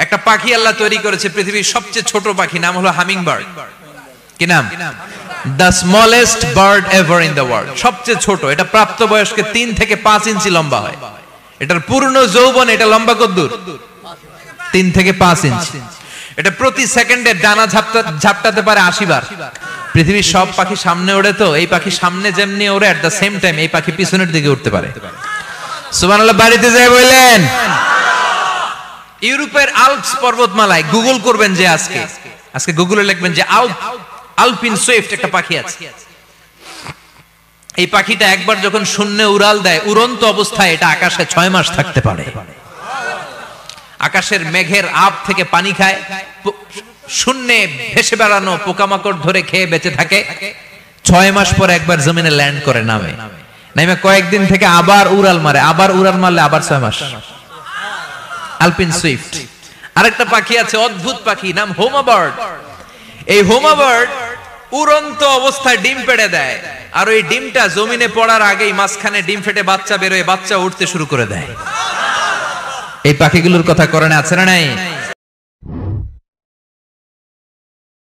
একটা পাখি আল্লাহ তৈরি করেছে, পৃথিবীর সবচেয়ে ছোট পাখি, নাম হলো হামিং বার্ড। কি নাম? The smallest bird ever in the world. সবচেয়ে ছোট, এটা প্রাপ্তবয়স্কে 3 থেকে 5 ইঞ্চি লম্বা হয়। এটার পূর্ণ যৌবন এটা লম্বা কতদূর? 3 থেকে 5 ইঞ্চি। এটা প্রতি সেকেন্ডে ডানা ঝাপটাতে পারে 80 বার। পৃথিবীর সব পাখি সামনে ওড়ে, তো এই পাখি সামনে যেমনি ওড়ে, এট দ্য সেম টাইম এই পাখি পিছনের দিকে উঠতে পারে। সুবহানাল্লাহ। বাড়িতে যায় বললেন। ইউরোপের আল্পস পর্বতমালায় গুগল করবেন যে আজকে গুগলে লিখবেন যে আলপিন সুইফট একটা পাখি আছে। এই পাখিটা একবার যখন শূন্যে উড়াল দেয়, উড়ন্ত অবস্থায় এটা আকাশে 6 মাস থাকতে পারে। আকাশের মেঘের আপ থেকে পানি খায়, শূন্যে ভেসে বেড়ানো পোকামাকড় ধরে খেয়ে বেঁচে থাকে। 6 মাস পর একবার জমিনে ল্যান্ড করে, নামে কয়েকদিন থেকে আবার উড়াল মারে, আবার উড়াল মারলে আবার 6 মাস। আলপিন সুইফট। আরেকটা পাখি আছে, অদ্ভুত পাখি, নাম হোমা বার্ড। এই হোমা বার্ড উড়ন্ত অবস্থায় ডিম পেড়ে দেয়, আর ওই ডিমটা জমিনে পড়ার আগেই মাঝখানে ডিম ফেটে বাচ্চা বেরোয়, বাচ্চা উঠতে শুরু করে দেয়। এই পাখিগুলোর কথা কোরআনে আছে না নাই?